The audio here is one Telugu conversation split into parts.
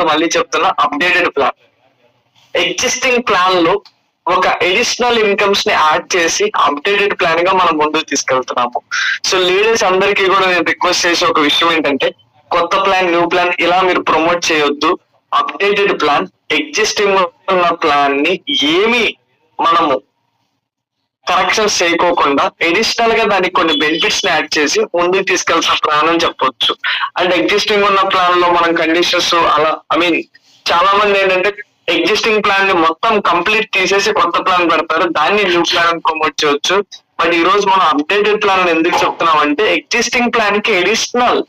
మళ్ళీ చెప్తున్నా, అప్డేటెడ్ ప్లాన్. ఎగ్జిస్టింగ్ ప్లాన్ లో ఒక అడిషనల్ ఇన్కమ్స్ ని యాడ్ చేసి అప్డేటెడ్ ప్లాన్ గా మనం ముందుకు తీసుకెళ్తున్నాము. సో లీడర్స్ అందరికీ కూడా నేను రిక్వెస్ట్ చేసే ఒక విషయం ఏంటంటే, కొత్త ప్లాన్, న్యూ ప్లాన్ ఇలా మీరు ప్రమోట్ చేయొద్దు. అప్డేటెడ్ ప్లాన్, ఎగ్జిస్టింగ్ ఉన్న ప్లాన్ ని ఏమి మనము కరెక్షన్స్ చేయకోకుండా అడిషనల్ గా దానికి కొన్ని బెనిఫిట్స్ ని యాడ్ చేసి ముందుకు తీసుకెళ్తున్న ప్లాన్ అని చెప్పొచ్చు. అండ్ ఎగ్జిస్టింగ్ ఉన్న ప్లాన్ లో మనం కండిషన్స్ అలా చాలా మంది ఏంటంటే ఎగ్జిస్టింగ్ ప్లాన్ ని మొత్తం కంప్లీట్ తీసేసి కొత్త ప్లాన్ పెడతారు, దాన్ని న్యూ ప్లాన్ ప్రమోట్ చేయొచ్చు. బట్ ఈ రోజు మనం అప్డేటెడ్ ప్లాన్ ఎందుకు చెప్తున్నాం అంటే, ఎగ్జిస్టింగ్ ప్లాన్ కి అడిషనల్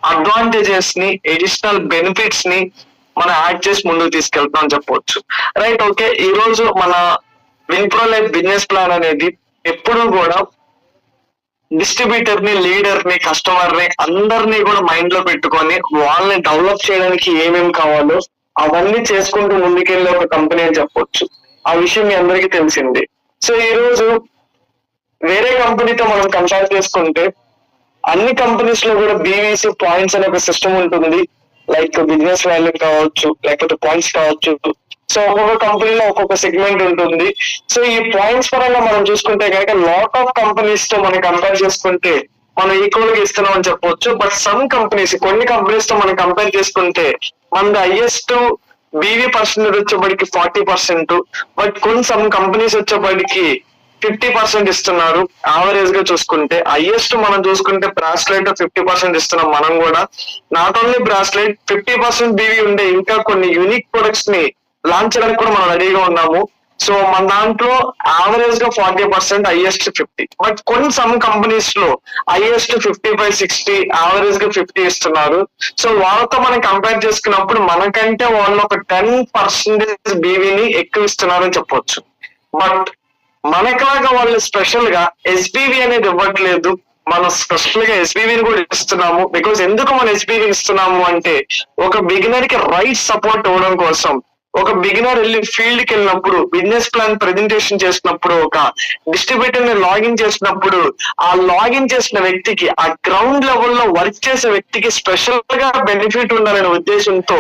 అడ్వాంటేజెస్ ని, అడిషనల్ బెనిఫిట్స్ ని మనం యాడ్ చేసి ముందుకు తీసుకెళ్తాం అని చెప్పవచ్చు. Right, okay. ఈ రోజు మన విన్ప్రో లైఫ్ బిజినెస్ ప్లాన్ అనేది ఎప్పుడు కూడా డిస్ట్రిబ్యూటర్ ని, లీడర్ ని, కస్టమర్ ని అందరినీ కూడా మైండ్ లో పెట్టుకొని వాళ్ళని డెవలప్ చేయడానికి ఏమేమి కావాలో అవన్నీ చేసుకుంటూ ముందుకెళ్ళే ఒక కంపెనీ అని చెప్పొచ్చు. ఆ విషయం మీ అందరికీ తెలిసింది. సో ఈ రోజు వేరే కంపెనీతో మనం కంపేర్ చేసుకుంటే అన్ని కంపెనీస్ లో కూడా బీవీసీ పాయింట్స్ అనే ఒక సిస్టమ్ ఉంటుంది. లైక్ బిజినెస్ వాల్యూ కావచ్చు, లేకపోతే పాయింట్స్ కావచ్చు. సో ఒక్కొక్క కంపెనీలో ఒక్కొక్క సెగ్మెంట్ ఉంటుంది. సో ఈ పాయింట్స్ పరంగా మనం చూసుకుంటే కనుక లాట్ ఆఫ్ కంపెనీస్ తో మనం కంపేర్ చేసుకుంటే మనం ఈక్వల్ గా ఇస్తున్నాం అని చెప్పొచ్చు. బట్ సమ్ కంపెనీస్, కొన్ని కంపెనీస్ తో మనం కంపేర్ చేసుకుంటే మన హైయెస్ట్ బీవీ పర్సెంటేజ్ వచ్చేప్పటికి 40%, బట్ కొన్ని సమ్ కంపెనీస్ వచ్చేప్పటికి 50% ఇస్తున్నారు. యావరేజ్ గా చూసుకుంటే హైయెస్ట్ మనం చూసుకుంటే బ్రాస్లెట్ 50% ఇస్తున్నాం మనం కూడా. నాట్ ఓన్లీ బ్రాస్లెట్, 50% బీవీ ఉండే ఇంకా కొన్ని యూనిక్ ప్రొడక్ట్స్ ని లాంచ్ చేయడానికి కూడా మనం రెడీగా ఉన్నాము. సో మన దాంట్లో యావరేజ్ గా 40%, హైయెస్ట్ 50. బట్ కొన్ని సమ్ కంపెనీస్ లో హైయెస్ట్ 55-60, యావరేజ్ గా 50 ఇస్తున్నారు. సో వాళ్ళతో మనం కంపేర్ చేసుకున్నప్పుడు మనకంటే వాళ్ళు ఒక 10% బీవీని ఎక్కువ ఇస్తున్నారని చెప్పొచ్చు. బట్ మనకులాగా వాళ్ళు స్పెషల్ గా ఎస్బీవీ అనేది ఇవ్వట్లేదు, మనం స్పెషల్ గా ఎస్బీవీని కూడా ఇస్తున్నాము. బికాస్ ఎందుకు మనం ఎస్బీవీని ఇస్తున్నాము అంటే, ఒక బిగినర్ కి రైట్ సపోర్ట్ ఇవ్వడం కోసం. ఒక బిగినర్ వెళ్ళి ఫీల్డ్ కి వెళ్ళినప్పుడు, బిజినెస్ ప్లాన్ ప్రెజెంటేషన్ చేసినప్పుడు, ఒక డిస్ట్రిబ్యూటర్ ని లాగిన్ చేసినప్పుడు, ఆ లాగిన్ చేసిన వ్యక్తికి, ఆ గ్రౌండ్ లెవెల్లో వర్క్ చేసే వ్యక్తికి స్పెషల్ గా బెనిఫిట్ ఉండాలనే ఉద్దేశంతో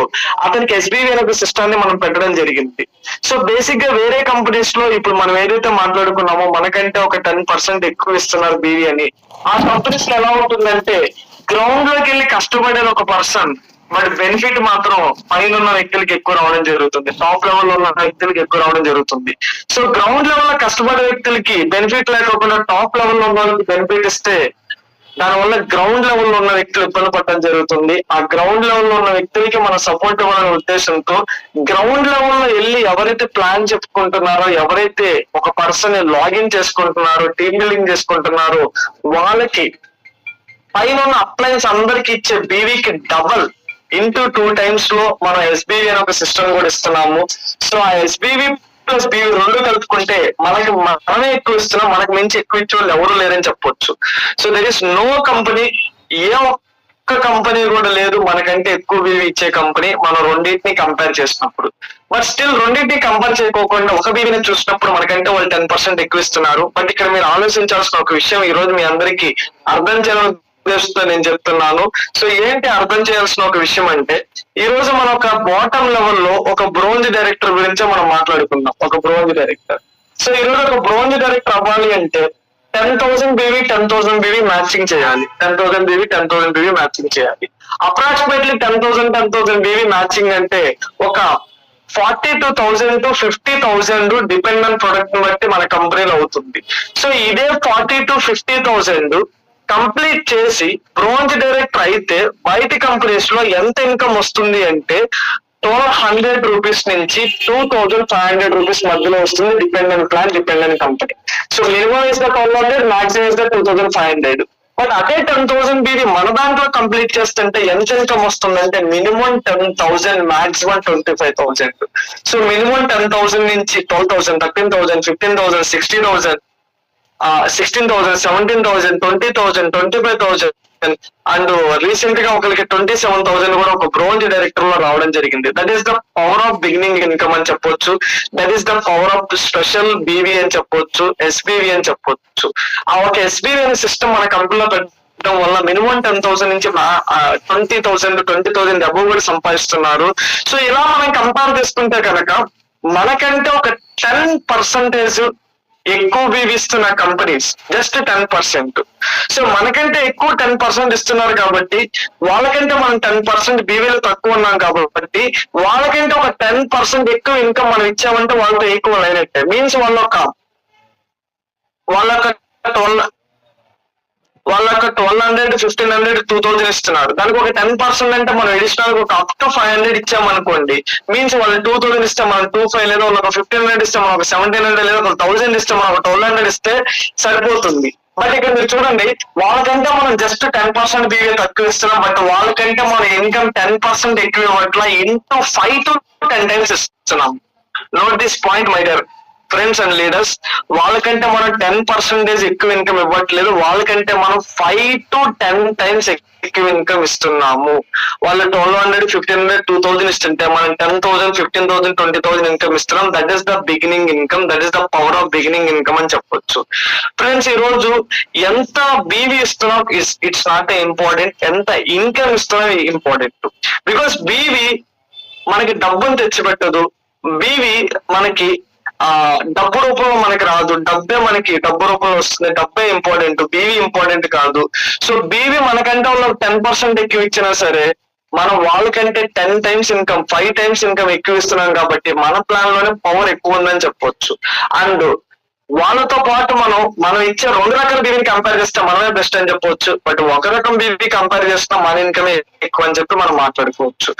అతనికి ఎస్బీవీ అనే సిస్టాన్ని మనం పెట్టడం జరిగింది. సో బేసిక్ గా వేరే కంపెనీస్ లో ఇప్పుడు మనం ఏదైతే మాట్లాడుకున్నామో మనకంటే ఒక 10% ఎక్కువ ఇస్తున్నారు బీవీ అని. ఆ కంపెనీస్ లో ఎలా ఉంటుందంటే, గ్రౌండ్ లోకి వెళ్ళి కష్టపడే ఒక పర్సన్, బట్ బెనిఫిట్ మాత్రం పైన ఉన్న వ్యక్తులకి ఎక్కువ రావడం జరుగుతుంది, టాప్ లెవెల్ లో ఉన్న వ్యక్తులకి ఎక్కువ రావడం జరుగుతుంది. సో గ్రౌండ్ లెవెల్ లో కష్టపడే వ్యక్తులకి బెనిఫిట్ లేకపోకుండా టాప్ లెవెల్ లో ఉన్న వాళ్ళకి బెనిఫిట్ ఇస్తే, దానివల్ల గ్రౌండ్ లెవెల్ లో ఉన్న వ్యక్తులు ఇబ్బంది పడడం జరుగుతుంది. ఆ గ్రౌండ్ లెవెల్ లో ఉన్న వ్యక్తులకి మన సపోర్ట్ ఇవ్వాలనే ఉద్దేశంతో గ్రౌండ్ లెవెల్ లో వెళ్ళి ఎవరైతే ప్లాన్ చెప్పుకుంటున్నారో, ఎవరైతే ఒక పర్సన్ లాగిన్ చేసుకుంటున్నారో, టీమ్ బిల్డింగ్ చేసుకుంటున్నారో, వాళ్ళకి పైన ఉన్న అప్లయన్స్ అందరికి ఇచ్చే బీవీకి డబల్ ఇంటూ 2 times లో మనం ఎస్బీవీ అనే ఒక సిస్టమ్ కూడా ఇస్తున్నాము. సో ఆ ఎస్బీవీ ప్లస్ బీవీ రెండు కలుపుకుంటే మనమే ఎక్కువ ఇస్తున్నాం, మనకు మించి ఎక్కువ ఇచ్చే వాళ్ళు ఎవరు లేరని చెప్పొచ్చు. So there is no company, ఏ ఒక్క కంపెనీ కూడా లేదు మనకంటే ఎక్కువ బీవీ ఇచ్చే కంపెనీ మనం రెండింటిని కంపేర్ చేసినప్పుడు. బట్ స్టిల్ రెండింటిని కంపేర్ చేయకోకుండా ఒక బీవీని చూసినప్పుడు మనకంటే వాళ్ళు 10% ఎక్కువ ఇస్తున్నారు. బట్ ఇక్కడ మీరు ఆలోచించాల్సిన ఒక విషయం ఈ రోజు మీ అందరికీ అర్థం చేయాలని నేను చెప్తున్నాను. సో ఏంటి అర్థం చేయాల్సిన ఒక విషయం అంటే, ఈ రోజు మనం ఒక బాటమ్ లెవెల్లో ఒక బ్రోంజ్ డైరెక్టర్ గురించే మనం మాట్లాడుకుందాం. ఒక బ్రోంజ్ డైరెక్టర్. సో ఈ రోజు ఒక బ్రోంజ్ డైరెక్టర్ అవ్వాలి అంటే 10,000 బీవీ 10,000 బీవీ మ్యాచింగ్ చేయాలి. 10,000 బీవీ 10,000 బీవీ మ్యాచింగ్ చేయాలి. అప్రాక్సిమేట్లీ 10,000 బీవీ మ్యాచింగ్ అంటే ఒక 42,000 to 50,000 డిపెండ్ ఆన్ ప్రొడక్ట్ ని బట్టి మన కంపెనీలో అవుతుంది. సో ఇదే 40,000 to 50,000 కంప్లీట్ చేసి బ్రోంజ్ డైరెక్టర్ అయితే బయట కంపెనీస్ లో ఎంత ఇన్కమ్ వస్తుంది అంటే 1,200 రూపీస్ నుంచి 2,500 రూపీస్ మధ్యలో వస్తుంది, dependent plan, dependent company. So minimum is the 1,200, maximum is the 2,500. But అదే 10,000 బీవీ మన దాంట్లో కంప్లీట్ చేస్తుంటే ఎంత ఇన్కమ్ వస్తుందంటే మినిమం 10,000, మాక్సిమం 25,000. సో మినిమం 10,000 నుంచి 12,000, 13,000, 15,000, 60,000, 16,000, 17,000, 20,000, 25,000 అండ్ రీసెంట్ గా ఒకరికి 27,000 కూడా ఒక బ్రోంజ్ డైరెక్టర్ లో రావడం జరిగింది. That is the power of beginning income అని చెప్పొచ్చు. That is the power of special BV అని చెప్పొచ్చు, ఎస్బీవీ అని చెప్పొచ్చు. ఆ ఒక ఎస్బీవీ అనే సిస్టమ్ మన కంపెనీలో వల్ల మినిమం 10,000 నుంచి 20,000 అబౌవ్ కూడా సంపాదిస్తున్నారు. సో ఇలా మనం కంపేర్ చేసుకుంటే కనుక మనకంటే ఒక 10% ఎక్కువ బీవీ ఇస్తున్న కంపెనీస్ జస్ట్ 10%. సో మనకంటే ఎక్కువ 10% ఇస్తున్నారు కాబట్టి వాళ్ళకంటే మనం 10% బీవీలు తక్కువ ఉన్నాం కాబట్టి వాళ్ళకంటే ఒక 10% ఎక్కువ ఇన్కమ్ మనం ఇచ్చామంటే వాళ్ళతో ఎక్కువ అయినట్టే. మీన్స్ వాళ్ళొక 1,200, 1,500, 2,000 ఇస్తున్నారు. దానికి ఒక 10% అంటే మనం అడిషనల్ ఒక అప్ టు 500 ఇచ్చామనుకోండి. మీన్స్ వాళ్ళు 2,000 ఇస్తే మనం 2,500 లేదా ఒక 1,500 ఇస్తే మనం ఒక 1,700 లేదా ఒక 1,000 ఇస్తే మనం ఒక 1,200 ఇస్తే సరిపోతుంది. బట్ ఇక్కడ మీరు చూడండి, వాళ్ళకంటే మనం జస్ట్ 10% బీవీ తక్కువ ఇస్తున్నాం, బట్ వాళ్ళకంటే మన ఇన్కమ్ 10% ఎక్కువ ఇవ్వట్ల ఇంటూ 5 to 10 times ఇస్తున్నాం. Note this point my dear friends and leaders. వాళ్ళకంటే మనం 10% ఎక్కువ ఇన్కమ్ ఇవ్వట్లేదు, వాళ్ళకంటే మనం 5 to 10 times ఎక్కువ ఇన్కమ్ ఇస్తున్నాము. వాళ్ళు 1,200, 1,500, 2,000 ఇస్తుంటే మనం 10,000, 15,000, 20,000 ఇన్కమ్ ఇస్తున్నాం. That is the beginning income, that is the power of beginning income అని చెప్పొచ్చు. ఫ్రెండ్స్, ఈ రోజు ఎంత బీవీ ఇస్తున్నాం ఇట్స్ నాట్ ఇంపార్టెంట్, ఎంత ఇన్కమ్ ఇస్తున్నాం ఇంపార్టెంట్. బికాస్ బీవీ మనకి డబ్బును తెచ్చిపెట్టదు, బీవీ మనకి డబ్బు రూపంలో మనకి రాదు, డబ్బే మనకి డబ్బు రూపంలో వస్తుంది. డబ్బే ఇంపార్టెంట్, బీవీ ఇంపార్టెంట్ కాదు. సో బీవీ మనకంటే వాళ్ళకి 10% ఎక్కువ ఇచ్చినా సరే మనం వాళ్ళకంటే 10 times ఇన్కమ్, 5 times ఇన్కమ్ ఎక్కువ ఇస్తున్నాం కాబట్టి మన ప్లాన్ లోనే పవర్ ఎక్కువ ఉందని చెప్పొచ్చు. అండ్ వాళ్ళతో పాటు మనం ఇచ్చే 2 రకాల బీవీని కంపేర్ చేస్తే మనమే బెస్ట్ అని చెప్పవచ్చు. బట్ ఒక రకం బీవీ కంపేర్ చేస్తే మన ఇన్కమే ఎక్కువ అని చెప్పి మనం మాట్లాడుకోవచ్చు.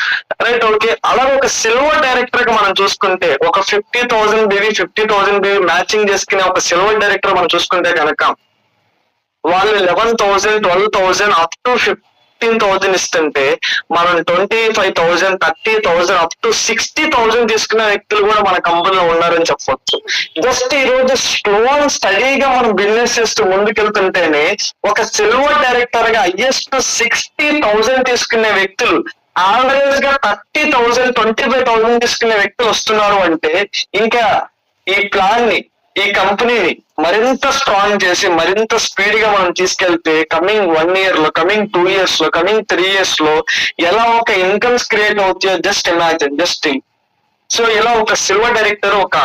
Right, okay. అలాగే ఒక సిల్వర్ డైరెక్టర్ కి మనం చూసుకుంటే ఒక 50,000 బీవీ 50,000 బీవీ మ్యాచింగ్ చేసుకునే ఒక సిల్వర్ డైరెక్టర్ మనం చూసుకుంటే కనుక వాళ్ళు 11,000, 12,000 అప్ టు 15,000 ఇస్తుంటే మనం 25,000, 30,000 అప్ టు 60,000 తీసుకునే వ్యక్తులు కూడా మన కంపెనీలో ఉన్నారని చెప్పొచ్చు. జస్ట్ ఈ రోజు స్లో అండ్ స్టడీగా మనం బిజినెస్ చేస్తూ ముందుకెళ్తుంటేనే ఒక సిల్వర్ డైరెక్టర్ గా హైయెస్ట్ 60,000 తీసుకునే వ్యక్తులు యావరేజ్ గా 30,000, 25,000 తీసుకునే వ్యక్తులు వస్తున్నారు అంటే ఇంకా ఈ ప్లాన్ ని, ఈ కంపెనీని మరింత స్ట్రాంగ్ చేసి మరింత స్పీడ్ గా మనం తీసుకెళ్తే కమింగ్ 1 year లో, కమింగ్ 2 years లో, కమింగ్ 3 years లో ఎలా ఒక ఇన్కమ్స్ క్రియేట్ అవుతాయో just imagine, just think. So ఇలా ఒక సిల్వర్ డైరెక్టర్, ఒక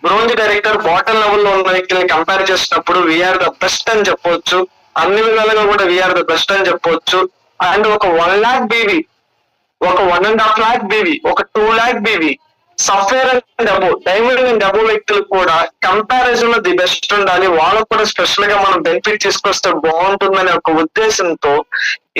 బ్రోంజ్ డైరెక్టర్ బాటమ్ లెవెల్ లో ఉన్న వ్యక్తుల్ని కంపేర్ చేసినప్పుడు వీఆర్ ద బెస్ట్ అని చెప్పొచ్చు. అన్ని విధాలుగా కూడా వీఆర్ ద బెస్ట్ అని చెప్పొచ్చు. అండ్ ఒక 1 lakh బీవీ, ఒక 1.5 lakh బీవీ, ఒక 2 lakh బీవీ, సాఫ్ట్వేర్ అండ్ అబో, డైమండ్ అండ్ అబో వ్యక్తులకు కూడా కంపారిజన్ లో ది బెస్ట్ ఉండాలి. వాళ్ళకు కూడా స్పెషల్ గా మనం బెనిఫిట్ తీసుకొస్తే బాగుంటుందనే ఒక ఉద్దేశంతో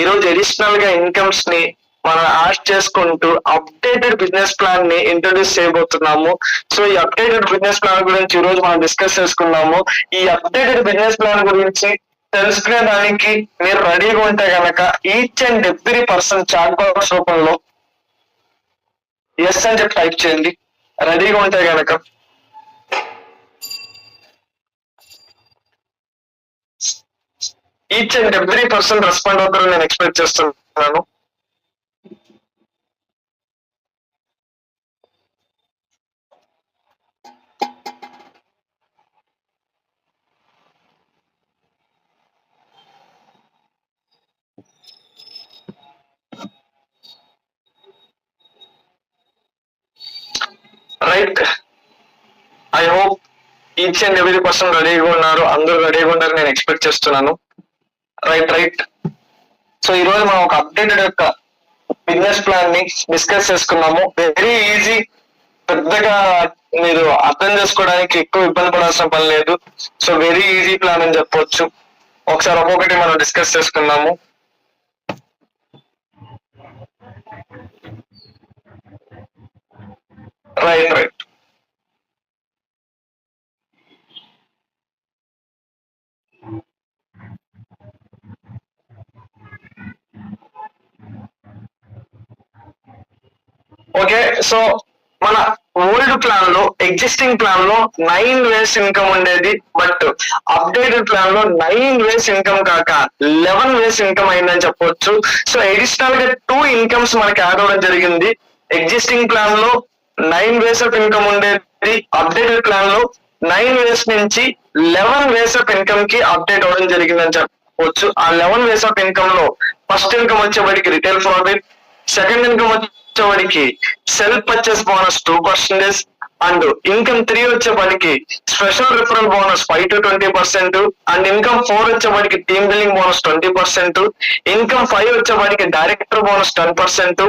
ఈరోజు అడిషనల్ గా ఇన్కమ్స్ ని మనం యాడ్ చేసుకుంటూ అప్డేటెడ్ బిజినెస్ ప్లాన్ ని ఇంట్రొడ్యూస్ చేయబోతున్నాము. సో ఈ అప్డేటెడ్ బిజినెస్ ప్లాన్ గురించి ఈ రోజు మనం డిస్కస్ చేసుకున్నాము. ఈ అప్డేటెడ్ బిజినెస్ ప్లాన్ గురించి తెలుసుకునే దానికి మీరు రెడీగా ఉంటే గనక each and every person chat box రూపంలో ఎస్ అని చెప్పి టైప్ చేయండి, రెడీగా ఉంటే గనక. Each and every person respond అవుతారని నేను ఎక్స్పెక్ట్ చేస్తున్నాను. Right, I hope each and every person రెడీగా ఉన్నారు, అందరూ రెడీగా ఉన్నారు నేను ఎక్స్పెక్ట్ చేస్తున్నాను. రైట్. సో ఈ రోజు మనం ఒక అప్డేటెడ్ యొక్క బిజినెస్ ప్లాన్ ని డిస్కస్ చేసుకున్నాము. వెరీ ఈజీ, పెద్దగా మీరు అర్థం చేసుకోవడానికి ఎక్కువ ఇబ్బంది పడాల్సిన పని లేదు. సో వెరీ ఈజీ ప్లాన్ అని చెప్పొచ్చు. ఒకసారి ఒక్కొక్కటి మనం డిస్కస్ చేసుకున్నాము. రైట్. ఓకే, సో మన ఓల్డ్ ప్లాన్ లో, ఎగ్జిస్టింగ్ ప్లాన్ లో 9 ways ఇన్కమ్ ఉండేది. బట్ అప్డేటెడ్ ప్లాన్ లో 9 ways ఇన్కమ్ కాక 11 ways ఇన్కమ్ అయిందని చెప్పొచ్చు. సో అడిషనల్ గా 2 ఇన్కమ్స్ మనకి యాడ్ అవ్వడం జరిగింది. ఎగ్జిస్టింగ్ ప్లాన్ లో 9 ways ఆఫ్ ఇన్కమ్ ఉండేది, అప్డేటెడ్ ప్లాన్ లో 9 ways నుంచి 11 ways ఆఫ్ ఇన్కమ్ కి అప్డేట్ అవ్వడం జరిగిందని చెప్పవచ్చు. ఆ 11 వేస్ ఆఫ్ ఇన్కమ్ లో ఫస్ట్ ఇన్కమ్ వచ్చేవాడికి రిటైల్ ప్రాఫిట్, సెకండ్ ఇన్కమ్ వచ్చేవాడికి self purchase bonus 2%, and income 3 వచ్చేవాడికి special referral bonus 5 to 20%, and income 4 వచ్చేవాడికి టీమ్ బిల్డింగ్ బోనస్ 20%, ఇన్కమ్ 5 వచ్చేవాడికి director bonus 10%,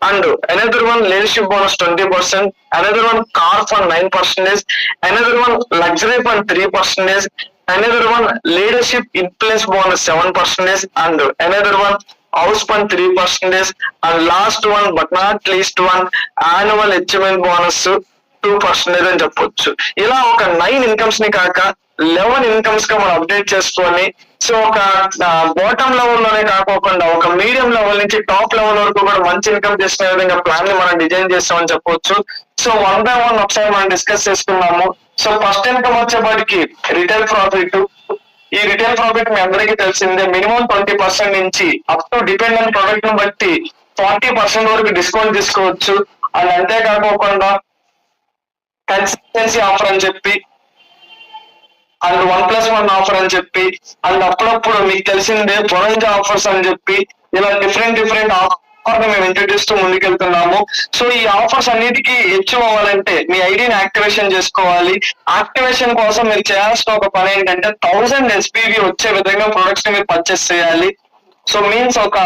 and another one leadership bonus 20%, another one car fund 9%, another one luxury fund 3%, another one leadership influence bonus 7%, and another one house fund 3%, and last one but not least one annual achievement bonus 2% అని చెప్పొచ్చు. ఇలా ఒక 9 ఇన్కమ్స్ ని కాక 11 ఇన్కమ్స్ గా మనం అప్డేట్ చేసుకొని, సో ఒక బాటమ్ లెవెల్ లోనే కాకోకుండా ఒక మీడియం లెవెల్ నుంచి టాప్ లెవెల్ వరకు కూడా మంచి ఇన్కమ్ చేసుకునే విధంగా ప్లాన్ ని మనం డిజైన్ చేస్తామని చెప్పొచ్చు. సో 1 by 1 ఒకసారి మనం డిస్కస్ చేసుకున్నాము. సో ఫస్ట్ ఇన్కమ్ వచ్చేపాటికి రిటైల్ ప్రాఫిట్. ఈ రిటైల్ ప్రాఫిట్ మీ అందరికీ తెలిసిందే, మినిమం 20% నుంచి అప్ టు డిపెండెంట్ ప్రొడక్ట్ ని బట్టి 40% వరకు డిస్కౌంట్ తీసుకోవచ్చు. అండ్ అంతేకాకోకుండా కన్సిస్టెన్సీ ఆఫర్ అని చెప్పి, అండ్ 1+1 ఆఫర్ అని చెప్పి, అండ్ అప్పుడప్పుడు మీకు తెలిసిందే బొనంజా ఆఫర్స్ అని చెప్పి, ఇలా డిఫరెంట్ ఆఫర్ మేము ఇంట్రడ్యూస్ తో ముందుకెళ్తున్నాము. సో ఈ ఆఫర్స్ అన్నిటికీ అచీవ్ అవ్వాలంటే మీ ఐడిని యాక్టివేషన్ చేసుకోవాలి. యాక్టివేషన్ కోసం మీరు చేయాల్సిన ఒక పని ఏంటంటే 1000 SPV వచ్చే విధంగా ప్రొడక్ట్స్ ని మీరు పర్చేస్ చేయాలి. సో మీన్స్ ఒక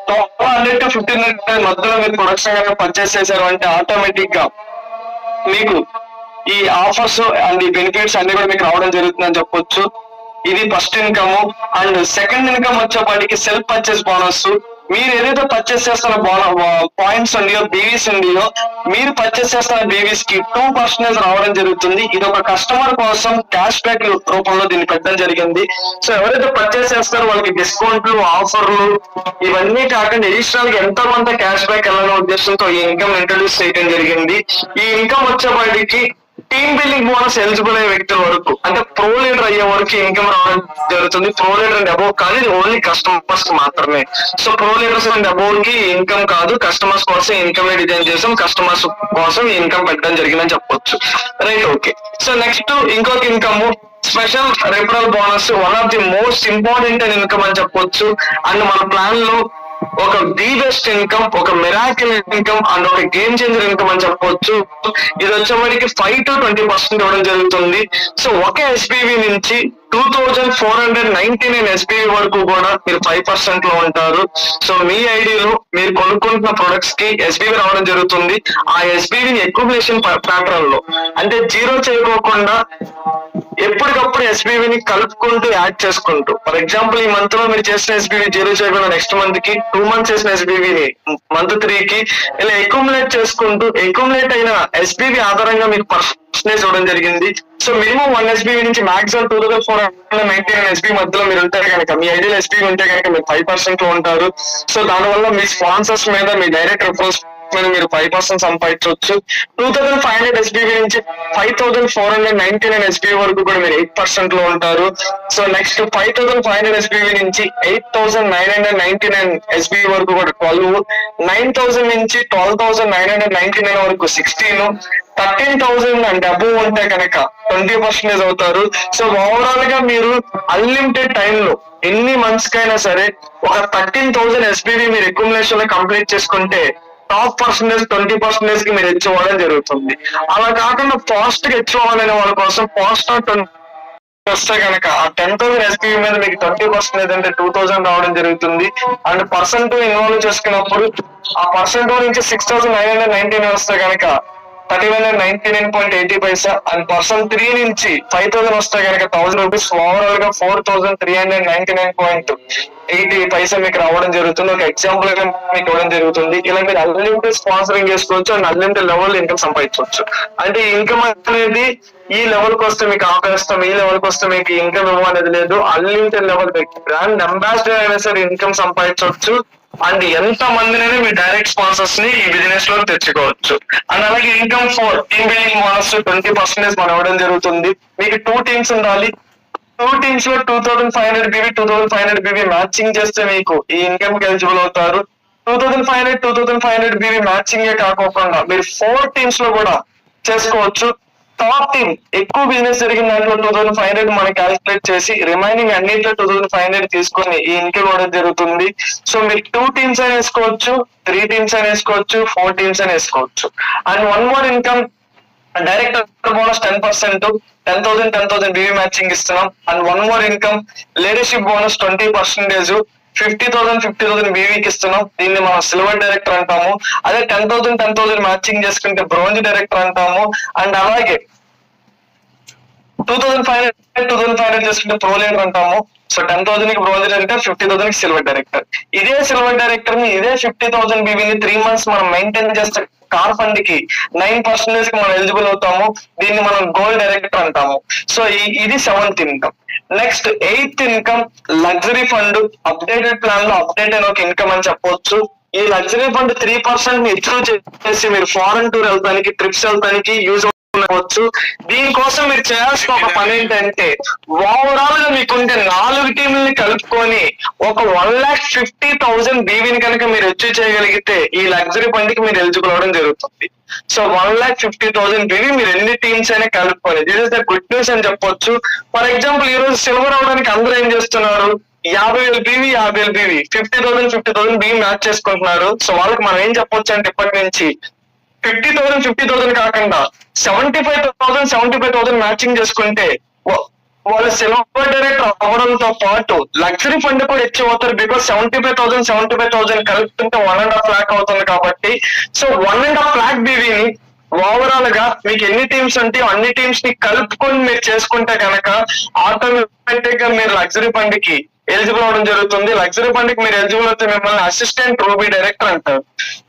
100 to 1500 మధ్యలో మీరు ప్రొడక్ట్స్ కనుక పర్చేస్ చేశారు అంటే ఆటోమేటిక్ గా మీకు ఈ ఆఫర్స్ అండ్ ఈ బెనిఫిట్స్ అన్ని కూడా మీకు రావడం జరుగుతుందని చెప్పొచ్చు. ఇది first income. And second income వచ్చేపాటికి సెల్ఫ్ పర్చేస్ బోనస్. మీరు ఏదైతే పర్చేస్ చేస్తున్న పాయింట్స్ ఉన్నాయో, బీవీస్ ఉన్నాయో, మీరు పర్చేస్ చేస్తున్న బీవీస్ కి 2% రావడం జరుగుతుంది. ఇది ఒక కస్టమర్ కోసం క్యాష్ బ్యాక్ రూపంలో దీన్ని పెట్టడం జరిగింది. సో ఎవరైతే పర్చేస్ చేస్తారో వాళ్ళకి డిస్కౌంట్లు, ఆఫర్లు ఇవన్నీ కాకుండా అడిషనల్ గా ఎంతో కొంత క్యాష్ బ్యాక్ వెళ్ళాలనే ఉద్దేశంతో ఈ ఇన్కమ్ ఇంట్రడ్యూస్ చేయడం జరిగింది. ఈ ఇన్కమ్ వచ్చేపాటికి టీమ్ బిల్డింగ్ బోనస్ ఎలిజిబుల్ అయ్యే వ్యక్తుల వరకు, అంటే ప్రో లీడర్ అయ్యే వరకు ఇన్కమ్ రావడం జరుగుతుంది. ప్రో లీడర్ అండ్ అబోవ్ కాదు, ఇది ఓన్లీ కస్టమర్స్ మాత్రమే. So pro leaders and above కి ఇన్కమ్ కాదు, కస్టమర్స్ కోసం ఇన్కమ్ డిజైన్ చేసాం, కస్టమర్స్ కోసం ఇన్కమ్ పెట్టడం జరిగిందని చెప్పొచ్చు. Right, okay. సో నెక్స్ట్ ఇంకొక income special referral bonus, one of the most important income అని చెప్పొచ్చు. అండ్ మన ప్లాన్ లో ఒక ది బెస్ట్ ఇన్కమ్, ఒక మిరాకిల్ ఇన్కమ్ అండ్ ఒక గేమ్ చేంజర్ ఇన్కమ్ అని చెప్పొచ్చు. ఇది వచ్చేవాడికి 5 to 20% ఇవ్వడం జరుగుతుంది. సో ఒక ఎస్పీవి నుంచి 2499 ఎస్పీవి వరకు కూడా మీరు 5% లో ఉంటారు. సో మీ ఐడిలో మీరు కొనుక్కుంటున్న ప్రొడక్ట్స్ కి ఎస్పీవి రావడం జరుగుతుంది. ఆ ఎస్పీవిని అక్యుములేషన్ ప్యాటర్న్ లో, అంటే జీరో చేయకోకుండా ఎప్పటికప్పుడు ఎస్పీవిని కలుపుకుంటూ యాడ్ చేసుకుంటూ, ఫర్ ఎగ్జాంపుల్ ఈ మంత్ లో మీరు చేసిన ఎస్పీవి జీరో చేయకుండా నెక్స్ట్ మంత్ కి, 2 months చేసిన ఎస్పీవిని మంత్ 3 కి ఇలా అక్యుములేట్ చేసుకుంటూ, అక్యుములేట్ అయిన ఎస్పీవి ఆధారంగా మీకు పర్సెంటేజ్ ఇవ్వడం జరిగింది. సో మినిమం 1 ఎస్పీవి నుంచి మాక్సిమం 2499 ఎస్పీ మధ్యలో మీరు ఉంటారు కనుక, మీ ఐడియల్ ఎస్పీవి ఉంటే కనుక మీరు 5% లో ఉంటారు. సో దానివల్ల మీ స్పాన్సర్స్ మీద, మీ డైరెక్ట్ రిఫరల్స్ మీద మీరు 5% సంపాదించవచ్చు. 2500 ఎస్పీవి నుంచి 5499 ఎస్పీవి వరకు కూడా మీరు 8% లో ఉంటారు. సో నెక్స్ట్ 5500 ఎస్పీవి నుంచి 8999 ఎస్పీవి వరకు కూడా 12, 9000 నుంచి 12999 వరకు 16, 13,000 అండ్ అబోవ్ ఉంటే కనుక 20% అవుతారు. సో ఓవరాల్ గా మీరు అన్లిమిటెడ్ టైమ్ లో ఎన్ని మంత్స్ కైనా సరే ఒక 13,000 ఎస్పీవి మీరు అక్యుములేషన్ లో కంప్లీట్ చేసుకుంటే టాప్ పర్సెంటేజ్ 20% కి మీరు అచీవ్ అవ్వడం జరుగుతుంది. అలా కాకుండా ఫాస్ట్ గా అచీవ్ అవ్వాలనే వాళ్ళ కోసం ఫాస్ట్ వస్తే కనుక ఆ 10,000 ఎస్పీవి మీద మీకు 20% అంటే 2,000 రావడం జరుగుతుంది. అండ్ పర్సెంట్ ఇన్వాల్వ్ చేసుకున్నప్పుడు ఆ పర్సెంట్ నుంచి 6,999 వస్తే కనుక 3199.80 పైసా, అండ్ పర్సన్ 3 నుంచి 5,000 వస్తే కనుక 1,000 రూపీస్, ఓవరాల్ గా 4,399.80 పైసా మీకు రావడం జరుగుతుంది. ఒక ఎగ్జాంపుల్ గా మీకు ఇవ్వడం జరుగుతుంది. ఇలా మీరు అన్లిమిటెడ్ స్పాన్సరింగ్ చేసుకోవచ్చు అండ్ అన్లిమిటెడ్ లెవెల్ ఇన్కమ్ సంపాదించవచ్చు. అంటే ఇన్కమ్ అనేది ఈ లెవెల్ కి వస్తే మీకు ఆపేస్తాం, ఈ లెవెల్ కి వస్తే మీకు ఇన్కమ్ ఇవ్వనేది లేదు. అన్లిమిటెడ్ లెవెల్ బ్రాండ్ అంబాసిడర్ అయినా సరే ఇన్కమ్ సంపాదించవచ్చు. అండ్ ఎంత మందినైనా మీ డైరెక్ట్ స్పాన్సర్స్ ని ఈ బిజినెస్ లో తెచ్చుకోవచ్చు. అండ్ అలాగే ఇన్కమ్ 4 టీమ్ బిల్డింగ్ బోనస్ 20% మనం ఇవ్వడం జరుగుతుంది. మీకు 2 teams ఉండాలి. 2 teams లో 2500 BV 2500 BV మ్యాచింగ్ చేస్తే మీకు ఈ ఇన్కమ్ కి ఎలిజిబుల్ అవుతారు. 2500 BV మ్యాచింగ్ కాకోకుండా మీరు 4 teams లో కూడా చేసుకోవచ్చు. టాప్ టీమ్ ఎక్కువ బిజినెస్ జరిగిన దాంట్లో 2500 మనం క్యాలిక్యులేట్ చేసి రిమైనింగ్ అన్నింటిలో 2500 తీసుకొని ఈ ఇన్కమ్ ఇవ్వడం జరుగుతుంది. సో మీరు 2 టీమ్స్ అని వేసుకోవచ్చు, 3 టీమ్స్ అని వేసుకోవచ్చు, 4 టీమ్స్ అని వేసుకోవచ్చు. And one more income director bonus 10%, 10,000 BV matching ఇస్తున్నాం. And one more income leadership bonus 20%, 50,000 BVకి ఇస్తున్నాం. దీన్ని మనం సిల్వర్ డైరెక్టర్ అంటాము. అదే 10,000 మ్యాచింగ్ చేసుకుంటే బ్రోంజ్ డైరెక్టర్ అంటాము. అండ్ అలాగే 2,500 చేసుకుంటే ప్రో లీడర్ అంటాము. సో 10,000 కి బ్రోంజ్ డైరెక్టర్, 50,000 కి సిల్వర్ డైరెక్టర్. ఇదే సిల్వర్ డైరెక్టర్ ని ఇదే 50,000 BVని 3 months మనం మెయింటైన్ చేస్తే కార్ ఫండ్ కి 9% కి మనం ఎలిజిబుల్ అవుతాము. దీన్ని మనం గోల్డ్ డైరెక్టర్ అంటాము. సో ఇది 7th income. Next 8th income luxury fund. Updated plan లో అప్డేట్ అయిన ఒక ఇన్కమ్ అని చెప్పొచ్చు. ఈ లగ్జరీ ఫండ్ 3% ని అచీవ్ చేసి మీరు ఫారెన్ టూర్ వెళ్తానికి, ట్రిప్స్ వెళ్తానికి యూజ్ వచ్చు. దీనికోసం మీరు చేయాల్సిన ఒక పని ఏంటంటే ఓవరాల్ గా మీకుంటే 4 టీంలని కలుపుకొని ఒక 1,50,000 BVని కనుక మీరు అచీవ్ చేయగలిగితే ఈ లగ్జరీ ఫండ్ కి మీరు ఎలిజిబుల్ అవ్వడం జరుగుతుంది. సో 1,50,000 BV మీరు ఎన్ని టీమ్స్ అయినా కలుపుకొని, this is the good news అని చెప్పొచ్చు. ఫర్ ఎగ్జాంపుల్ ఈ రోజు సిల్వర్ అవడానికి అందరూ ఏం చేస్తున్నారు, 50,000 BV 50,000 BV మ్యాచ్ చేసుకుంటున్నారు. సో వాళ్ళకి మనం ఏం చెప్పొచ్చు అంటే ఇప్పటి నుంచి 50,000 కాకుండా 75,000 మ్యాచింగ్ చేసుకుంటే వాళ్ళు సిల్వర్ డైరెక్టర్ అవ్వడంతో పాటు లగ్జరీ ఫండ్ కూడా అచీవ్ అవుతారు. బికాస్ 75,000 కలుపుతుంటే 1.5 lakh అవుతుంది కాబట్టి. సో 1.5 lakh BVని ఓవరాల్ గా మీకు ఎన్ని టీమ్స్ ఉంటాయో అన్ని టీమ్స్ ని కలుపుకొని మీరు చేసుకుంటే కనుక ఆటోమేటిక్ గా మీరు లగ్జరీ ఫండ్ కి ఎలిజిబుల్ అవడం జరుగుతుంది. లగ్జరీ ఫండ్ కి మీరు ఎలిజిబుల్ అవుతే మిమ్మల్ని అసిస్టెంట్ రూబీ డైరెక్టర్ అంటారు.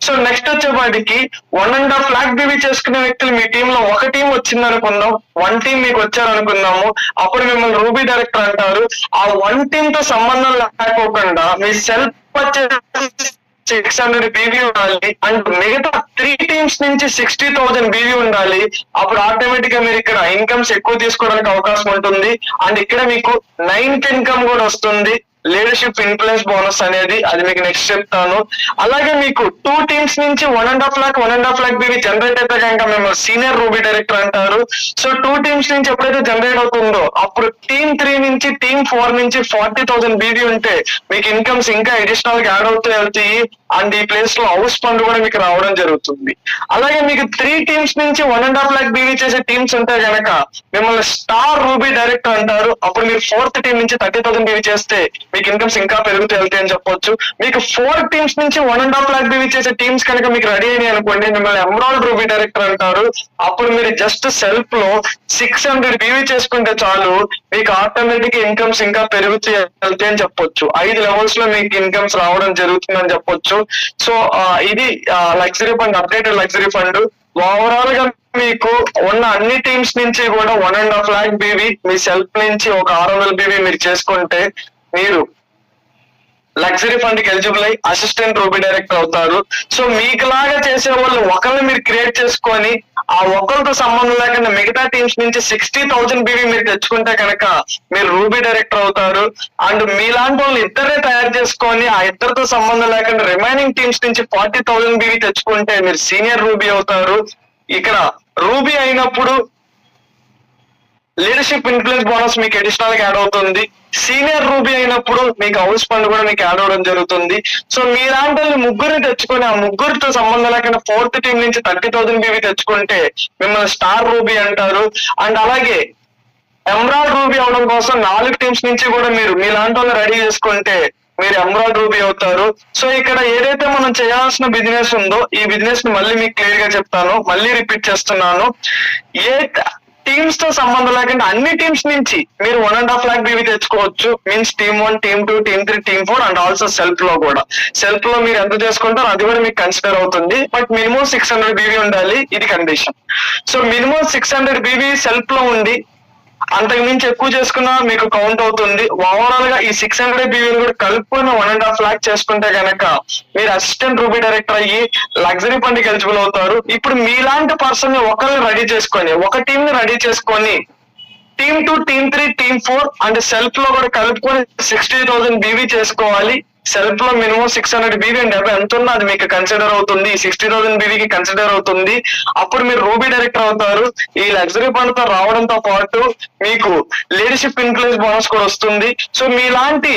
సో నెక్స్ట్ వచ్చేపాటికి 1.5 lakh BV చేసుకునే వ్యక్తులు మీ టీమ్ లో ఒక టీం వచ్చింది అనుకుందాం, 1 team మీకు వచ్చారు అనుకుందాము, అప్పుడు మిమ్మల్ని రూబీ డైరెక్టర్ అంటారు. ఆ 1 team తో సంబంధం లేకోకుండా మీ సెల్ఫ్ వచ్చేసి 600 BV ఉండాలి. అండ్ మిగతా 3 teams నుంచి 60,000 BV ఉండాలి. అప్పుడు ఆటోమేటిక్ గా మీరు ఇక్కడ ఇన్కమ్స్ ఎక్కువ తీసుకోవడానికి అవకాశం ఉంటుంది. అండ్ ఇక్కడ మీకు 9th ఇన్కమ్ కూడా వస్తుంది, లీడర్షిప్ ఇన్ఫ్లుయెన్స్ బోనస్ అనేది. అది మీకు నెక్స్ట్ చెప్తాను. అలాగే మీకు 2 teams నుంచి 1.5 lakh BV జనరేట్ అయితే కనుక మేము సీనియర్ రూబీ డైరెక్టర్ అంటారు. సో 2 teams నుంచి ఎప్పుడైతే జనరేట్ అవుతుందో అప్పుడు టీమ్ 3 నుంచి టీమ్ 4 నుంచి 40,000 BV ఉంటే మీకు ఇన్కమ్స్ ఇంకా అడిషనల్ గా యాడ్ అవుతూ వెళ్తాయి. అండ్ ఈ ప్లేస్ లో హౌస్ ఫండ్ కూడా మీకు రావడం జరుగుతుంది. అలాగే మీకు 3 teams నుంచి 1.5 lakh BV చేసే టీమ్స్ ఉంటే కనుక మిమ్మల్ని స్టార్ రూబీ డైరెక్టర్ అంటారు. అప్పుడు మీరు 4th team నుంచి 30,000 BV చేస్తే మీకు ఇన్కమ్స్ ఇంకా పెరుగుతూ వెళ్తాయి అని చెప్పొచ్చు. మీకు 4 teams నుంచి 1.5 lakh BV చేసే టీమ్స్ కనుక మీకు రెడీ అయినాయి అనుకోండి, మిమ్మల్ని ఎమరాల్డ్ రూబీ డైరెక్టర్ అంటారు. అప్పుడు మీరు జస్ట్ సెల్ఫ్ లో 600 BV చేసుకుంటే చాలు, మీకు ఆటోమేటిక్ ఇన్కమ్స్ ఇంకా పెరుగుతూ వెళ్తాయి అని చెప్పొచ్చు. 5 levels లో మీకు ఇన్కమ్స్ రావడం జరుగుతుందని చెప్పొచ్చు. సో ఇది luxury fund, updated luxury fund. Overall గా మీకు ఉన్న అన్ని టీమ్స్ నుంచి కూడా 1.5 lakh BV మీ సెల్ఫ్ నుంచి ఒక 600 BV మీరు చేసుకుంటే మీరు లగ్జరీ ఫండ్ కి ఎలిజిబుల్ అయ్యి అసిస్టెంట్ రూబీ డైరెక్టర్ అవుతారు. సో మీకు లాగా చేసే వాళ్ళు ఒకరిని మీరు క్రియేట్ చేసుకొని ఆ ఒక్కరితో సంబంధం లేకుండా మిగతా టీమ్స్ నుంచి 60,000 BV మీరు తెచ్చుకుంటే కనుక మీరు రూబీ డైరెక్టర్ అవుతారు. అండ్ మీలాంటి వాళ్ళు ఇద్దరే తయారు చేసుకొని ఆ ఇద్దరితో సంబంధం లేకుండా రిమైనింగ్ టీమ్స్ నుంచి 40,000 BV తెచ్చుకుంటే మీరు సీనియర్ రూబీ అవుతారు. ఇక్కడ రూబీ అయినప్పుడు లీడర్షిప్ ఇన్ఫ్లుయెన్స్ బోనస్ మీకు అడిషనల్ గా యాడ్ అవుతుంది. సీనియర్ రూబీ అయినప్పుడు మీకు హౌస్ ఫండ్ కూడా మీకు యాడ్ అవడం జరుగుతుంది. సో మీలాంటి ముగ్గురిని తెచ్చుకొని ఆ ముగ్గురితో సంబంధం లేకుండా 4th team నుంచి 30,000 BV తెచ్చుకుంటే మిమ్మల్ని స్టార్ రూబీ అంటారు. అండ్ అలాగే ఎమరాల్డ్ రూబీ అవడం కోసం 4 teams నుంచి కూడా మీరు మీలాంటి వాళ్ళు రెడీ చేసుకుంటే మీరు ఎమరాల్డ్ రూబీ అవుతారు. సో ఇక్కడ ఏదైతే మనం చేయాల్సిన బిజినెస్ ఉందో ఈ బిజినెస్ ని మళ్ళీ మీకు క్లియర్ గా చెప్తాను, మళ్ళీ రిపీట్ చేస్తున్నాను. ఏ టీమ్స్ తో సంబంధం లేకుండా అన్ని టీమ్స్ నుంచి మీరు 1.5 lakh BV తెచ్చుకోవచ్చు. Means team 1, team 2, team 3, team 4 and also self లో కూడా. సెల్ఫ్ లో మీరు ఎంత చేసుకుంటారో అది కూడా మీకు కన్సిడర్ అవుతుంది. బట్ మినిమం 600 BV ఉండాలి, ఇది condition. So minimum 600 BV self లో ఉండి అంతకు మించి ఎక్కువ చేసుకున్నా మీకు కౌంట్ అవుతుంది. ఓవరాల్ గా ఈ 600 BV కూడా కలుపుకొని 1.5 lakh చేసుకుంటే కనుక మీరు అసిస్టెంట్ రూబీ డైరెక్టర్ అయ్యి లగ్జరీ ఫండ్ కి ఎలిజిబుల్ అవుతారు. ఇప్పుడు మీలాంటి పర్సన్ ని ఒకరిని రెడీ చేసుకొని, ఒక టీం ని రెడీ చేసుకొని team 2, team 3, team 4 and self లో కూడా కలుపుకొని 60,000 BV చేసుకోవాలి. సెల్ఫ్ లో మినిమం 600 బీవీ అండ్ అబ్బాయి ఎంత ఉన్నా అది మీకు కన్సిడర్ అవుతుంది. 60,000 బీవీకి కన్సిడర్ అవుతుంది. అప్పుడు మీరు రూబీ డైరెక్టర్ అవుతారు. ఈ లగ్జరీ ఫండ్ తో రావడంతో పాటు మీకు లీడర్షిప్ ఇన్ఫ్లుయెన్స్ బోనస్ కూడా వస్తుంది. సో మీలాంటి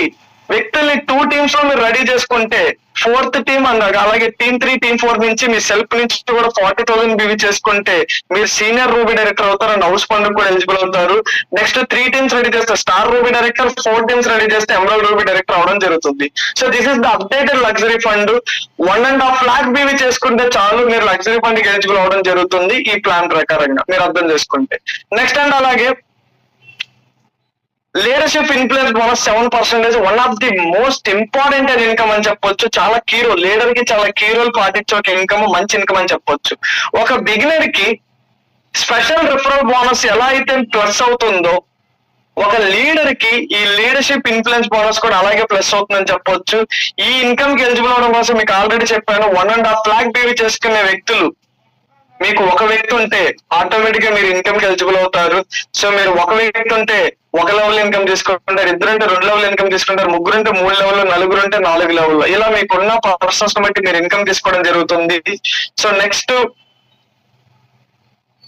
వ్యక్తుల్ని 2 టీమ్స్ లో మీరు రెడీ చేసుకుంటే 4th టీమ్ అన్నారు, అలాగే టీమ్ 3 టీమ్ 4 నుంచి మీ సెల్ఫ్ నుంచి కూడా 40,000 బీవీ చేసుకుంటే మీరు సీనియర్ రూబీ డైరెక్టర్ అవుతారు అండ్ హౌస్ ఫండ్ కూడా ఎలిజిబుల్ అవుతారు. నెక్స్ట్ 3 టీమ్స్ రెడీ చేస్తే star ruby director, 4 teams ready చేస్తే ఎమరాల్డ్ రూబీ డైరెక్టర్ అవడం జరుగుతుంది. So this is the updated luxury fund. 1.5 lakh BV చేసుకుంటే చాలు మీరు లగ్జరీ ఫండ్ కి ఎలిజిబుల్ అవడం జరుగుతుంది ఈ ప్లాన్ ప్రకారంగా మీరు అర్థం చేసుకుంటే. నెక్స్ట్ అండ్ అలాగే leadership influence bonus 7% one of the most important income అని చెప్పొచ్చు. చాలా కీ రోల్, లీడర్ కి చాలా కీ రోల్ పాటించే ఒక ఇన్కమ్, మంచి ఇన్కమ్ అని చెప్పొచ్చు. ఒక బిగినర్ కి స్పెషల్ రిఫరల్ బోనస్ ఎలా అయితే ప్లస్ అవుతుందో ఒక లీడర్ కి ఈ లీడర్షిప్ ఇన్ఫ్లుయెన్స్ బోనస్ కూడా అలాగే ప్లస్ అవుతుందని చెప్పొచ్చు. ఈ ఇన్కమ్ కి ఎలిజిబుల్ అవడం కోసం మీకు ఆల్రెడీ చెప్పాను, 1.5 lakh బీవీ చేసుకునే వ్యక్తులు మీకు ఒక వ్యక్తి ఉంటే ఆటోమేటిక్ గా మీరు ఇన్కమ్ కి ఎలిజిబుల్ అవుతారు. సో మీరు ఒక వ్యక్తి ఉంటే 1 లెవెల్ ఇన్కమ్ తీసుకుంటారు, 2 ఉంటే 2 లెవెల్ ఇన్కమ్ తీసుకుంటారు, 3 ఉంటే 3 లెవెల్, 4 ఉంటే 4 లెవెల్. ఇలా మీకున్న పర్సన్స్ బట్టి మీరు ఇన్కమ్ తీసుకోవడం జరుగుతుంది. So next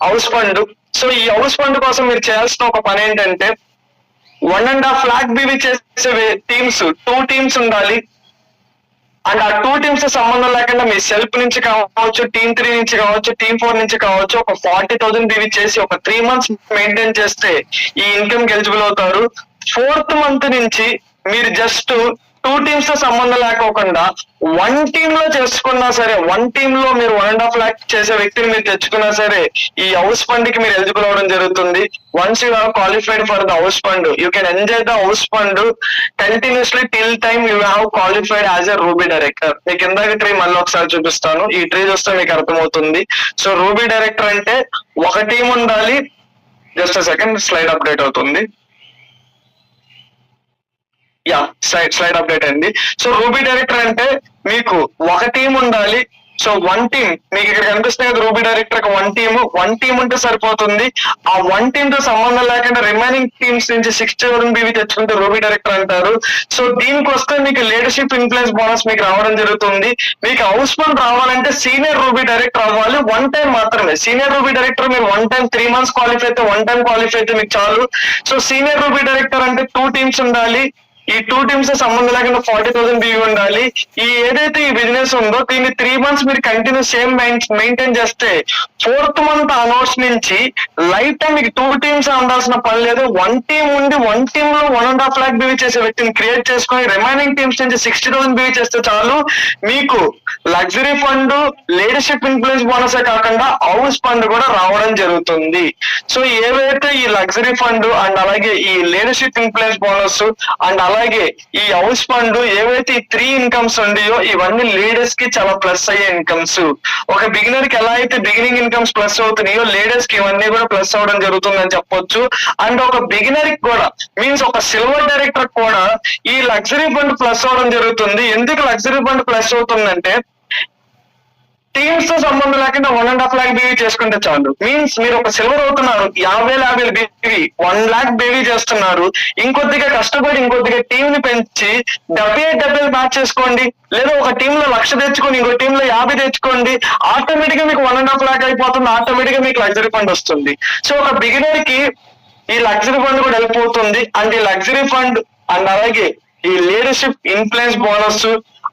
house fund. So ఈ హౌస్ ఫండ్ కోసం మీరు చేయాల్సిన ఒక పని ఏంటంటే 1.5 lakh బీవీ చేసే టీమ్స్ 2 టీమ్స్ ఉండాలి. అండ్ ఆ 2 టీమ్స్ సంబంధం లేకుండా మీ సెల్ఫ్ నుంచి కావచ్చు, టీమ్ 3 నుంచి కావచ్చు, టీమ్ 4 నుంచి కావచ్చు, ఒక 40,000 బీవీ చేసి ఒక 3 months మెయింటైన్ చేస్తే ఈ ఇన్కమ్ కి ఎలిజిబుల్ అవుతారు. 4th month నుంచి మీరు జస్ట్ 2 టీమ్స్ తో సంబంధం లేకోకుండా 1 టీమ్ లో చేసుకున్నా సరే, 1 టీమ్ లో మీరు 1.5 lakh చేసే వ్యక్తిని మీరు తెచ్చుకున్నా సరే ఈ హౌస్ ఫండ్ కి మీరు ఎలిజిబుల్ అవడం జరుగుతుంది. Once you have qualified for the house fund, you can enjoy the house fund continuously till time you have qualified as a ruby director. మీకు ఇందాక ట్రీ మళ్ళీ ఒకసారి చూపిస్తాను, ఈ ట్రీ చూస్తే మీకు అర్థమవుతుంది. సో రూబీ డైరెక్టర్ అంటే ఒక టీం ఉండాలి. జస్ట్ సెకండ్, స్లైడ్ అప్డేట్ అవుతుంది. యా, స్లైడ్ అప్డేట్ అయింది. సో రూబీ డైరెక్టర్ అంటే మీకు ఒక టీం ఉండాలి. సో 1 టీం మీకు ఇక్కడ కనిపిస్తుంది కదా, రూబీ డైరెక్టర్ ఒక 1 టీం ఉంటే సరిపోతుంది. ఆ 1 టీం తో సంబంధం లేకుండా రిమైనింగ్ టీమ్స్ నుంచి 60,000 బీవీ తెచ్చుకుంటే రూబీ డైరెక్టర్ అంటారు. సో దీనికి వస్తే మీకు లీడర్షిప్ ఇన్ఫ్లుయెన్స్ బోనస్ మీకు రావడం జరుగుతుంది. మీకు హౌస్ ఫండ్ రావాలంటే సీనియర్ రూబీ డైరెక్టర్ అవ్వాలి 1 టైం మాత్రమే. సీనియర్ రూబీ డైరెక్టర్ మీరు 1 టైం 3 months క్వాలిఫై అయితే, 1 టైం క్వాలిఫై అయితే మీకు చాలు. సో సీనియర్ రూబీ డైరెక్టర్ అంటే 2 టీమ్స్ ఉండాలి. ఈ 2 టీమ్స్ సంబంధం లేకుండా 40,000 బీవీ ఉండాలి. ఈ ఏదైతే ఈ బిజినెస్ ఉందో దీన్ని 3 months మీరు కంటిన్యూ సేమ్ మెయింటైన్ చేస్తే 4th month అనౌన్స్ నుంచి లైఫ్ టైం మీకు 2 టీమ్స్ ఉండాల్సిన పని లేదు. 1 టీం ఉండి 1 టీమ్ లో 1.5 lakh బీవీ చేసే వ్యక్తిని క్రియేట్ చేసుకొని రిమైనింగ్ టీమ్స్ నుంచి 60,000 బీవీ చేస్తే చాలు. మీకు లగ్జరీ ఫండ్, లీడర్షిప్ ఇన్ఫ్లుయెన్స్ బోనసే కాకుండా హౌస్ ఫండ్ కూడా రావడం జరుగుతుంది. సో ఏవైతే ఈ లగ్జరీ ఫండ్ అండ్ అలాగే ఈ లీడర్షిప్ ఇన్ఫ్లుయెన్స్ బోనస్ అండ్ అలాగే ఈ హౌస్ ఫండ్ ఏవైతే ఈ 3 ఇన్కమ్స్ ఉన్నాయో ఇవన్నీ లీడర్స్ కి చాలా ప్లస్ అయ్యే ఇన్కమ్స్. ఒక బిగినర్ కి ఎలా అయితే బిగినింగ్ ఇన్కమ్స్ ప్లస్ అవుతున్నాయో లీడర్స్ కి ఇవన్నీ కూడా ప్లస్ అవడం జరుగుతుందని చెప్పొచ్చు. అండ్ ఒక బిగినర్ కి కూడా మీన్స్ ఒక సిల్వర్ డైరెక్టర్ కూడా ఈ లగ్జరీ ఫండ్ ప్లస్ అవడం జరుగుతుంది. ఎందుకు లగ్జరీ ఫండ్ ప్లస్ అవుతుందంటే టీమ్స్ తో సంబంధం లేకుండా 1.5 lakh బీవీ చేసుకుంటే చాలు. మీన్స్ మీరు ఒక సిల్వర్ అవుతున్నారు, 50,000 బీవీ 1 lakh బీవీ చేస్తున్నారు. ఇంకొద్దిగా కష్టపడి ఇంకొద్దిగా టీం ని పెంచి 70 మ్యాచ్ చేసుకోండి, లేదా ఒక టీమ్ లో 1,00,000 తెచ్చుకోండి, ఇంకో టీమ్ లో 50 తెచ్చుకోండి. ఆటోమేటిక్ గా మీకు 1.5 lakh అయిపోతుంది. ఆటోమేటిక్ గా మీకు లగ్జరీ ఫండ్ వస్తుంది. సో ఒక బిగినర్ కి ఈ లగ్జరీ ఫండ్ కూడా వెళ్ళిపోతుంది. అండ్ ఈ లగ్జరీ ఫండ్ అండ్ అలాగే ఈ leadership influence bonus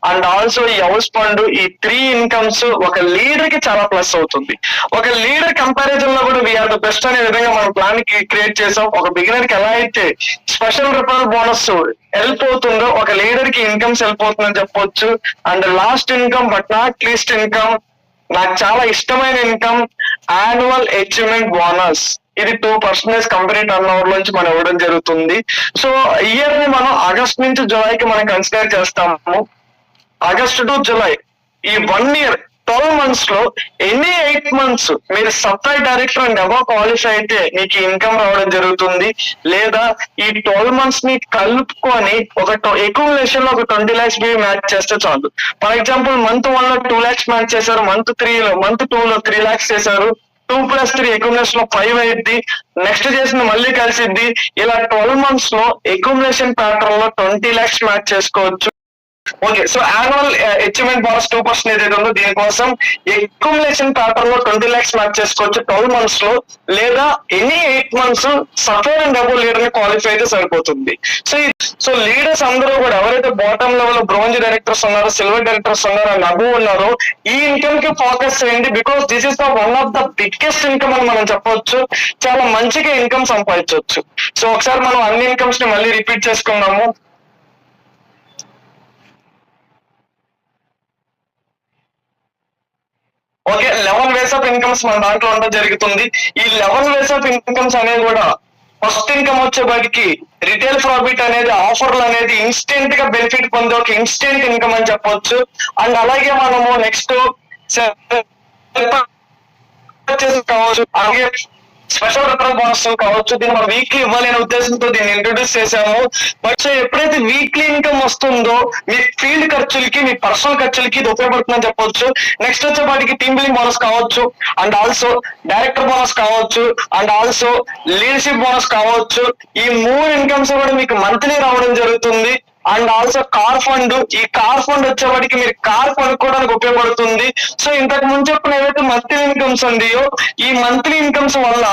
and also ఈ హౌస్ ఫండ్, ఈ 3 ఇన్కమ్స్ ఒక లీడర్ కి చాలా ప్లస్ అవుతుంది. ఒక లీడర్ కంపారిజన్ లో కూడా వీఆర్ ద బెస్ట్ అనే విధంగా మనం ప్లాన్ క్రియేట్ చేసాం. ఒక బిగినర్ కి ఎలా అయితే స్పెషల్ రిఫరల్ బోనస్ హెల్ప్ అవుతుందో ఒక లీడర్ కి ఇన్కమ్స్ హెల్ప్ అవుతుందని చెప్పొచ్చు. And last income but not least income, నాకు చాలా ఇష్టమైన ఇన్కమ్, యాన్యువల్ అచీవ్మెంట్ బోనస్. ఇది 2% కంపెనీ టర్న్ ఓవర్ నుంచి మనం ఇవ్వడం జరుగుతుంది. సో ఇయర్ ని మనం ఆగస్ట్ నుంచి జూలైకి మనం కన్సిడర్ చేస్తాము. ఆగస్ట్ టు జూలై ఈ 1 year 12 months లో ఎనీ 8 months మీరు supply director and above qualify అయితే మీకు ఇన్కమ్ రావడం జరుగుతుంది. లేదా ఈ 12 months ని కలుపుకొని ఒక అక్యుములేషన్ లో ఒక 20 lakhs బీవీ మ్యాచ్ చేస్తే చాలు. ఫర్ ఎగ్జాంపుల్ మంత్ 1 లో 2 lakhs మ్యాచ్ చేశారు, మంత్ 2 లో 3 lakhs చేశారు, 2+3 అక్యుములేషన్ లో 5 అయింది, నెక్స్ట్ చేసిన మళ్ళీ కలిసిద్ది. ఇలా 12 months లో అక్యుములేషన్ ప్యాటర్న్ లో 20 lakhs మ్యాచ్ చేసుకోవచ్చు. Okay, so annual achievement bonus 2% ఏదైతే ఉందో దీనికోసం అక్యుములేషన్ ప్యాటర్న్ లో 20 lakhs మ్యాచ్ చేసుకోవచ్చు 12 months లో, లేదా any 8 months సఫేర్ and above leader ని క్వాలిఫై అయితే సరిపోతుంది. సో లీడర్స్ అందరూ కూడా ఎవరైతే బాటమ్ లెవెల్ బ్రోంజ్ డైరెక్టర్స్ ఉన్నారో, సిల్వర్ డైరెక్టర్స్ ఉన్నారో అండ్ అబోవ్ ఉన్నారో ఈ ఇన్కమ్ కి ఫోకస్ చేయండి. Because this is the one of the biggest income అని మనం చెప్పొచ్చు. చాలా మంచిగా ఇన్కమ్ సంపాదించవచ్చు. సో ఒకసారి మనం అన్ని ఇన్కమ్స్ ని మళ్ళీ రిపీట్ చేసుకుందాము. ఓకే, 11 ways ఆఫ్ ఇన్కమ్స్ మన దాంట్లో ఉండడం జరుగుతుంది. ఈ 11 ways ఆఫ్ ఇన్కమ్స్ అనేది కూడా ఫస్ట్ ఇన్కమ్ వచ్చేవాడికి రిటైల్ ప్రాఫిట్ అనేది ఆఫర్లు అనేది ఇన్స్టెంట్ గా బెనిఫిట్ పొందే ఒక ఇన్స్టెంట్ ఇన్కమ్ అని చెప్పొచ్చు. అండ్ అలాగే మనము నెక్స్ట్ కావచ్చు, అలాగే స్పెషల్ రిటర్న్ బోనస్ కావచ్చు. దీన్ని మనం వీక్లీ ఇవ్వాలి అనే ఉద్దేశంతో దీన్ని ఇంట్రొడ్యూస్ చేశాము. బట్ సో ఎప్పుడైతే వీక్లీ ఇన్కమ్ వస్తుందో మీ ఫీల్డ్ ఖర్చులకి, మీ పర్సనల్ ఖర్చులకి ఇది ఉపయోగపడుతుందని చెప్పొచ్చు. నెక్స్ట్ వచ్చే వాటికి టీమ్ బిల్డింగ్ బోనస్ కావచ్చు, అండ్ ఆల్సో డైరెక్టర్ బోనస్ కావచ్చు, అండ్ ఆల్సో లీడర్షిప్ బోనస్ కావచ్చు. ఈ 3 ఇన్కమ్స్ కూడా మీకు మంత్లీ రావడం జరుగుతుంది. అండ్ ఆల్సో కార్ ఫండ్, ఈ కార్ ఫండ్ వచ్చేవాడికి మీరు కార్ కొనుక్కోవడానికి ఉపయోగపడుతుంది. సో ఇంతకు ముందు చెప్పిన ఏవైతే మంత్లీ ఇన్కమ్స్ ఉన్నాయో ఈ మంత్లీ ఇన్కమ్స్ వల్ల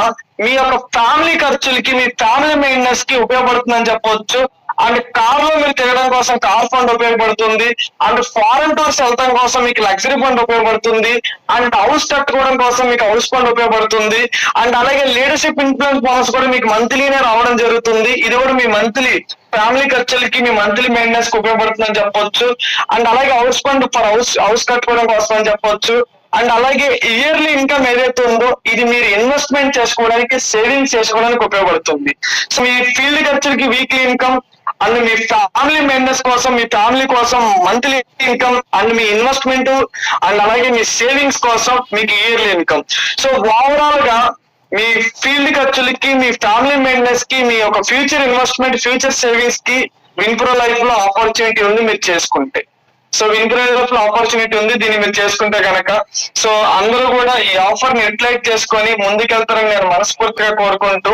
మీ యొక్క ఫ్యామిలీ ఖర్చులకి, మీ ఫ్యామిలీ మెయింటెనెన్స్ కి ఉపయోగపడుతుందని చెప్పవచ్చు. అండ్ కార్ లో మీరు తిరగడం కోసం కార్ ఫండ్ ఉపయోగపడుతుంది. అండ్ ఫారెన్ టూర్స్ వెళ్ళడం కోసం మీకు లగ్జరీ ఫండ్ ఉపయోగపడుతుంది. అండ్ హౌస్ కట్టుకోవడం కోసం మీకు హౌస్ ఫండ్ ఉపయోగపడుతుంది. అండ్ అలాగే లీడర్షిప్ ఇన్ఫ్లుయెన్స్ బోనస్ కూడా మీకు మంత్లీనే రావడం జరుగుతుంది. ఇది కూడా మీ మంత్లీ ఫ్యామిలీ ఖర్చులకి, మీ మంత్లీ మెయింటెనెన్స్ కి ఉపయోగపడుతుందని చెప్పొచ్చు. అండ్ అలాగే హౌస్ ఫండ్ ఫర్ హౌస్ కట్టుకోవడం కోసం అని చెప్పొచ్చు. అండ్ అలాగే ఇయర్లీ ఇన్కమ్ ఏదైతే ఉందో ఇది మీరు ఇన్వెస్ట్మెంట్ చేసుకోవడానికి, సేవింగ్స్ చేసుకోవడానికి ఉపయోగపడుతుంది. సో మీ ఫీల్డ్ ఖర్చులకి weekly income, and me family maintenance కోసం, మీ ఫ్యామిలీ కోసం monthly income, and me investment and అలాగే మీ సేవింగ్స్ కోసం మీకు ఇయర్లీ ఇన్కమ్. సో ఓవరాల్ గా మీ ఫీల్డ్ ఖర్చులకి, మీ ఫ్యామిలీ మెయింటెనెన్స్ కి, మీ యొక్క ఫ్యూచర్ ఇన్వెస్ట్మెంట్, ఫ్యూచర్ సేవింగ్స్ కి విన్ప్రో లైఫ్ లో ఆపర్చునిటీ ఉంది మీరు చేసుకుంటే. సో విన్ప్రో లైఫ్ లో ఆపర్చునిటీ ఉంది, దీన్ని మీరు చేసుకుంటే కనుక. సో అందరూ కూడా ఈ ఆఫర్ ని యూటిలైజ్ చేసుకొని ముందుకెళ్తారని నేను మనస్ఫూర్తిగా కోరుకుంటూ